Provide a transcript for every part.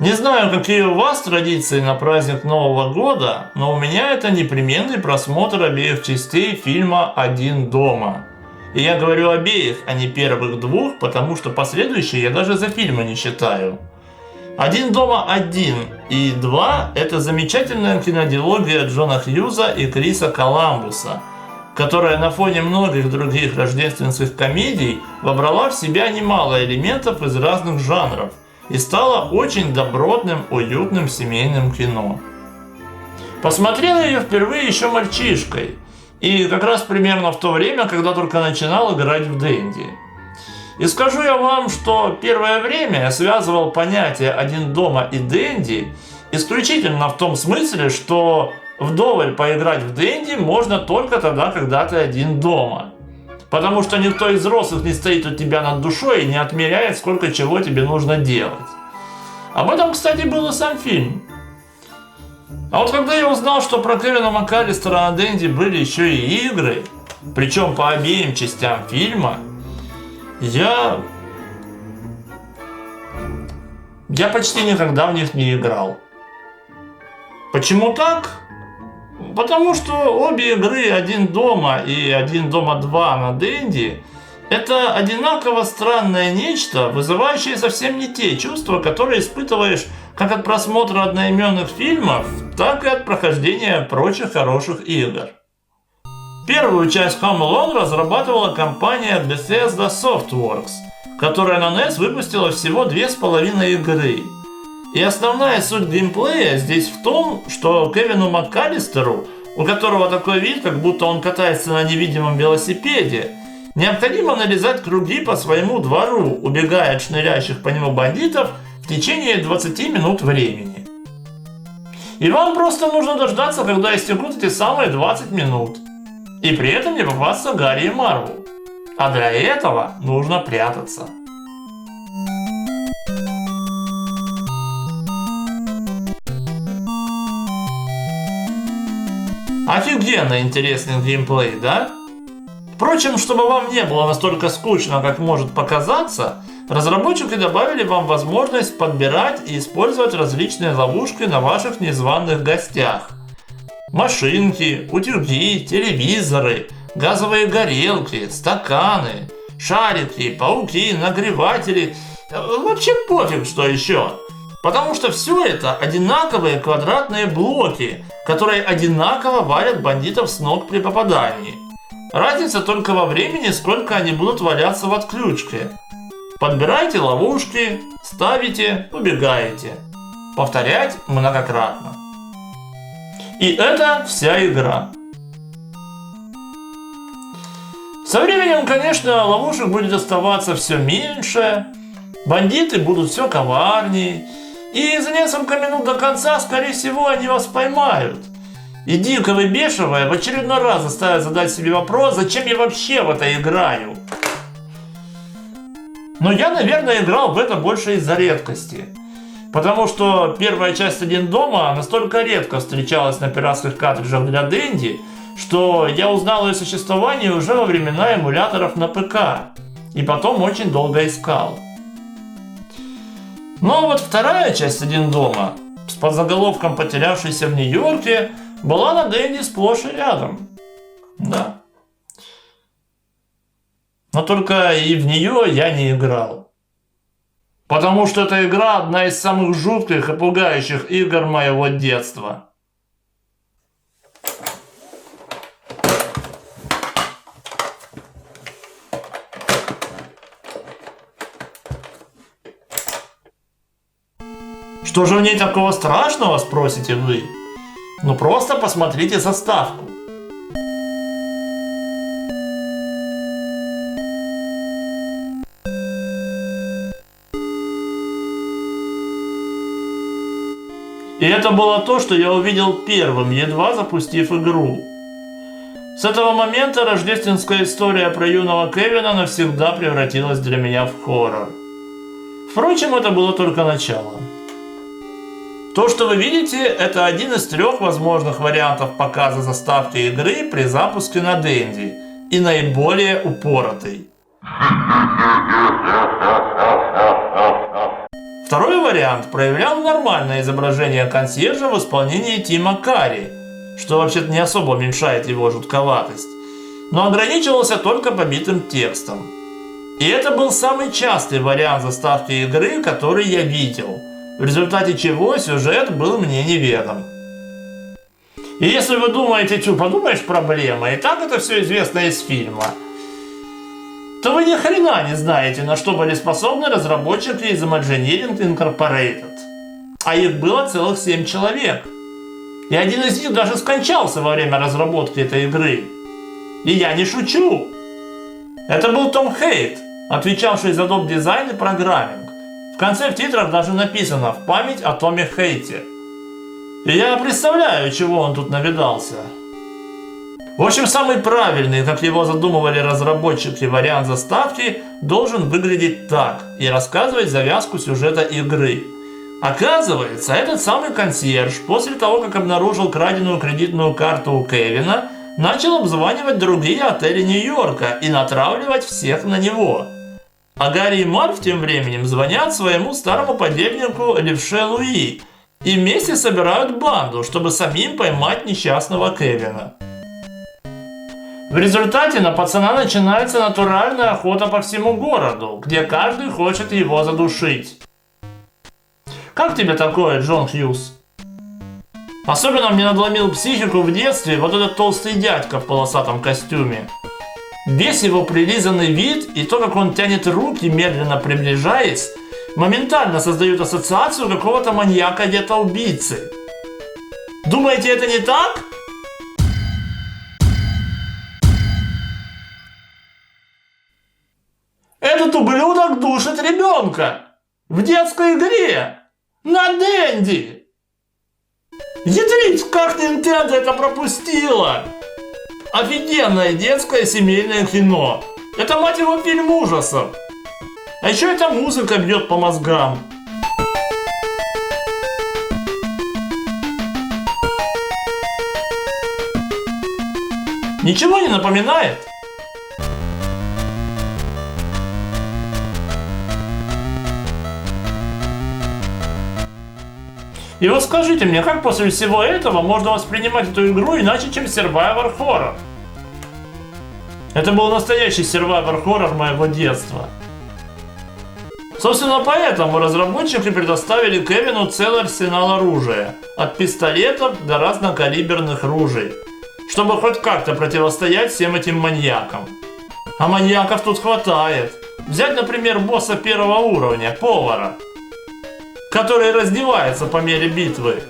Не знаю, какие у вас традиции на праздник Нового года, но у меня это непременный просмотр обеих частей фильма «Один дома». И я говорю обеих, а не первых двух, потому что последующие я даже за фильмы не считаю. «Один дома 1» и 2 – это замечательная кинодиалогия Джона Хьюза и Криса Коламбуса, которая на фоне многих других рождественских комедий вобрала в себя немало элементов из разных жанров и стала очень добротным, уютным семейным кино. Посмотрел я ее впервые еще мальчишкой, и как раз примерно в то время, когда только начинал играть в Дэнди. И скажу я вам, что первое время я связывал понятия «Один дома» и «Дэнди» исключительно в том смысле, что вдоволь поиграть в Дэнди можно только тогда, когда ты один дома. Потому что никто из взрослых не стоит у тебя над душой и не отмеряет, сколько чего тебе нужно делать. Об этом, кстати, был и сам фильм. А вот когда я узнал, что про Кевина МакКаллистера на Дэнди были еще и игры, причем по обеим частям фильма, я почти никогда в них не играл. Почему так? Потому что обе игры «Один дома» и «Один дома 2» на Дэнди – это одинаково странное нечто, вызывающее совсем не те чувства, которые испытываешь как от просмотра одноименных фильмов, так и от прохождения прочих хороших игр. Первую часть Home Alone разрабатывала компания Bethesda Softworks, которая на NES выпустила всего 2,5 игры. И основная суть геймплея здесь в том, что Кевину МакКаллистеру, у которого такой вид, как будто он катается на невидимом велосипеде, необходимо нарезать круги по своему двору, убегая от шныряющих по нему бандитов в течение 20 минут времени. И вам просто нужно дождаться, когда истекут эти самые 20 минут. И при этом не попасться Гарри и Марву. А для этого нужно прятаться. Офигенно интересный геймплей, да? Впрочем, чтобы вам не было настолько скучно, как может показаться, разработчики добавили вам возможность подбирать и использовать различные ловушки на ваших незваных гостях. Машинки, утюги, телевизоры, газовые горелки, стаканы, шарики, пауки, нагреватели. Вообще пофиг, что еще. Потому что все это одинаковые квадратные блоки, которые одинаково валят бандитов с ног при попадании. Разница только во времени, сколько они будут валяться в отключке. Подбирайте ловушки, ставите, убегаете. Повторять многократно. И это вся игра. Со временем, конечно, ловушек будет оставаться все меньше, бандиты будут все коварнее, и за несколько минут до конца, скорее всего, они вас поймают. И дико выбешивая, в очередной раз заставят задать себе вопрос, зачем я вообще в это играю. Но я, наверное, играл в это больше из-за редкости. Потому что первая часть «Один дома» настолько редко встречалась на пиратских картриджах для Дэнди, что я узнал о ее существовании уже во времена эмуляторов на ПК. И потом очень долго искал. Но вот вторая часть «Один дома» с подзаголовком «Потерявшийся в Нью-Йорке» была на Дэнди сплошь и рядом. Да. Но только и в нее я не играл. Потому что эта игра одна из самых жутких и пугающих игр моего детства. Что же в ней такого страшного, спросите вы? Ну просто посмотрите заставку. И это было то, что я увидел первым, едва запустив игру. С этого момента рождественская история про юного Кевина навсегда превратилась для меня в хоррор. Впрочем, это было только начало. То, что вы видите, это один из 3 возможных вариантов показа заставки игры при запуске на Дэнди, и наиболее упоротый. Второй вариант проявлял нормальное изображение консьержа в исполнении Тима Карри, что вообще-то не особо уменьшает его жутковатость, но ограничивался только побитым текстом. И это был самый частый вариант заставки игры, который я видел, в результате чего сюжет был мне неведом. И если вы думаете, подумаешь, проблема, и так это все известно из фильма, то вы ни хрена не знаете, на что были способны разработчики из Imagineering Incorporated. А их было целых 7 человек. И один из них даже скончался во время разработки этой игры. И я не шучу. Это был Том Хейт, отвечавший за доп-дизайн и программинг. В конце в титрах даже написано «В память о Томе Хейте». И я представляю, чего он тут навидался. В общем, самый правильный, как его задумывали разработчики, вариант заставки должен выглядеть так и рассказывать завязку сюжета игры. Оказывается, этот самый консьерж, после того, как обнаружил краденую кредитную карту у Кевина, начал обзванивать другие отели Нью-Йорка и натравливать всех на него. А Гарри и Марв тем временем звонят своему старому подельнику Левше Луи и вместе собирают банду, чтобы самим поймать несчастного Кевина. В результате на пацана начинается натуральная охота по всему городу, где каждый хочет его задушить. Как тебе такое, Джон Хьюз? Особенно мне надломил психику в детстве вот этот толстый дядька в полосатом костюме. Весь его прилизанный вид и то, как он тянет руки, медленно приближаясь, моментально создают ассоциацию какого-то маньяка-убийцы. Думаете, это не так? Этот ублюдок душит ребенка в детской игре на Денди. Ядрить, как Nintendo это пропустила! Офигенное детское семейное кино. Это, мать его, фильм ужасов. А еще эта музыка бьет по мозгам. Ничего не напоминает? И вот скажите мне, как после всего этого можно воспринимать эту игру иначе, чем Survivor Horror? Это был настоящий Survivor Horror моего детства. Собственно, поэтому разработчики предоставили Кевину целый арсенал оружия, от пистолетов до разнокалиберных ружей, чтобы хоть как-то противостоять всем этим маньякам. А маньяков тут хватает. Взять, например, босса первого уровня, повара, который раздевается по мере битвы,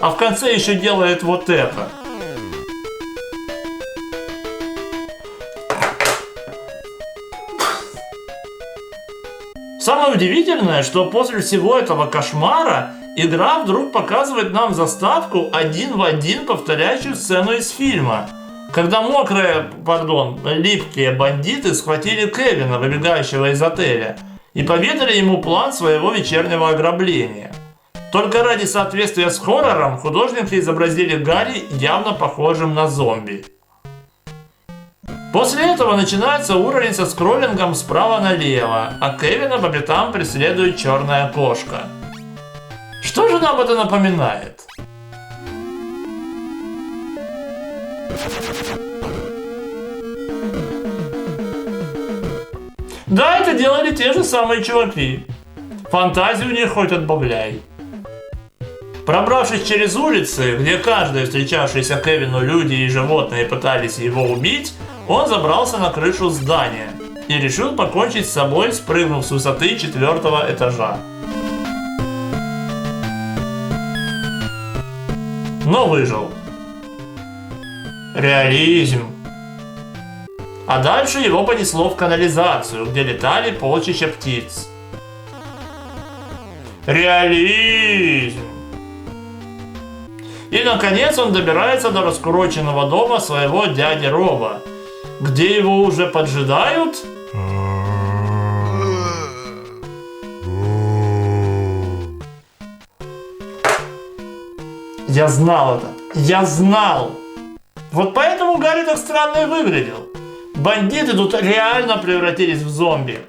а в конце еще делает вот это. Самое удивительное, что после всего этого кошмара игра вдруг показывает нам заставку один в один повторяющую сцену из фильма, когда липкие бандиты схватили Кевина, выбегающего из отеля, и поведали ему план своего вечернего ограбления. Только ради соответствия с хоррором художники изобразили Гарри явно похожим на зомби. После этого начинается уровень со скроллингом справа налево, а Кевина по пятам преследует черная кошка. Что же нам это напоминает? Да, это делали те же самые чуваки. Фантазию у них хоть отбавляй. Пробравшись через улицы, где каждые встречавшиеся Кевину люди и животные пытались его убить, он забрался на крышу здания и решил покончить с собой, спрыгнув с высоты 4-го этажа. Но выжил. Реализм. А дальше его понесло в канализацию, где летали полчища птиц. Реализм. И наконец он добирается до раскуроченного дома своего дяди Роба, где его уже поджидают. Я знал это. Я знал. Вот поэтому Гарри так странно и выглядел. Бандиты тут реально превратились в зомби.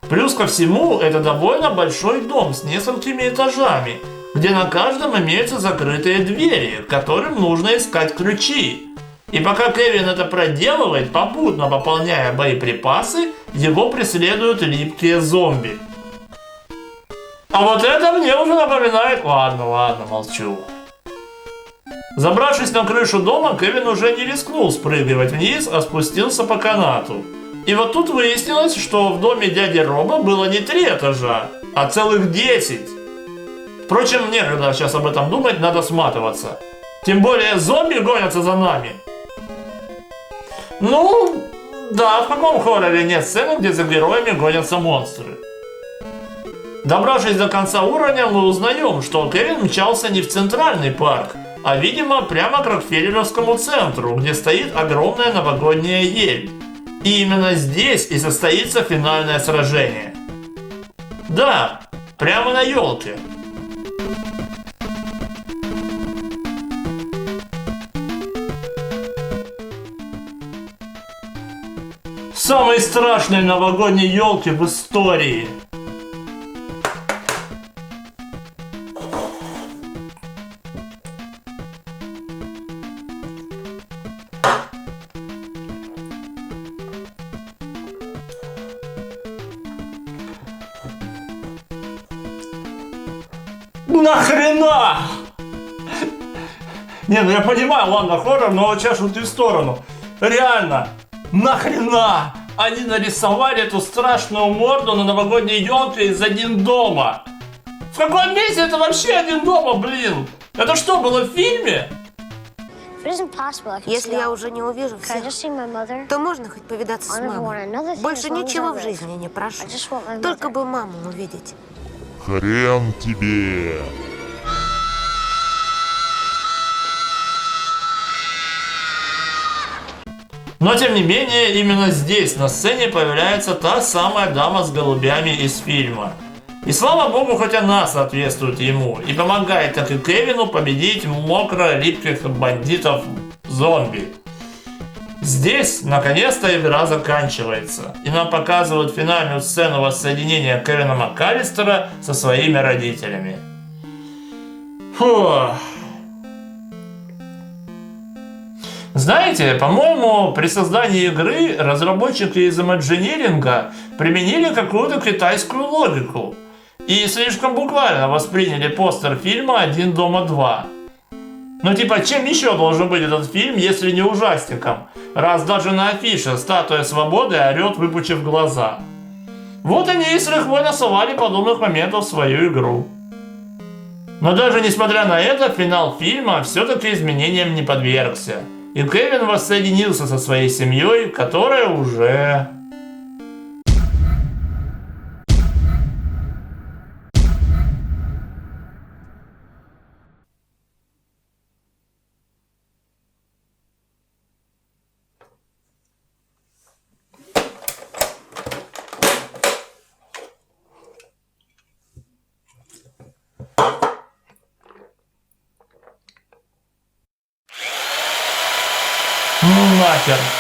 Плюс ко всему, это довольно большой дом с несколькими этажами, где на каждом имеются закрытые двери, которым нужно искать ключи. И пока Кевин это проделывает, попутно пополняя боеприпасы, его преследуют липкие зомби. А вот это мне уже напоминает... Ладно, молчу. Забравшись на крышу дома, Кевин уже не рискнул спрыгивать вниз, а спустился по канату. И вот тут выяснилось, что в доме дяди Роба было не 3 этажа, а целых 10. Впрочем, некогда сейчас об этом думать, надо сматываться. Тем более зомби гонятся за нами. Ну, да, в каком хорроре нет сцены, где за героями гонятся монстры? Добравшись до конца уровня, мы узнаем, что Кевин мчался не в центральный парк, а, видимо, прямо к Рокфеллеровскому центру, где стоит огромная новогодняя ель. И именно здесь и состоится финальное сражение. Да, прямо на елке. Самой страшной новогодней елки в истории. Нахрена? Не, ну я понимаю, ладно, хоррор, но вот сейчас шутки в сторону. Реально, нахрена они нарисовали эту страшную морду на новогодней елке из «Один дома»? В каком месте это вообще «Один дома», блин? Это что, было в фильме? Если я уже не увижу всех, то можно хоть повидаться с мамой. Больше ничего в жизни не прошу. Только бы маму увидеть. Хрен тебе! Но тем не менее, именно здесь на сцене появляется та самая дама с голубями из фильма. И слава богу, хоть она соответствует ему и помогает, как и Кевину, победить мокро-липких бандитов-зомби. Здесь, наконец-то, игра заканчивается, и нам показывают финальную сцену воссоединения Кевина МакКаллистера со своими родителями. Фух. Знаете, по-моему, при создании игры разработчики из Imagineering применили какую-то китайскую логику и слишком буквально восприняли постер фильма «Один дома 2». Ну типа, чем еще должен быть этот фильм, если не ужастиком, раз даже на афише статуя свободы орет, выпучив глаза. Вот они и с лихвой насовали подобных моментов в свою игру. Но даже несмотря на это, финал фильма все-таки изменениям не подвергся. И Кевин воссоединился со своей семьей, которая уже... Ну нахер.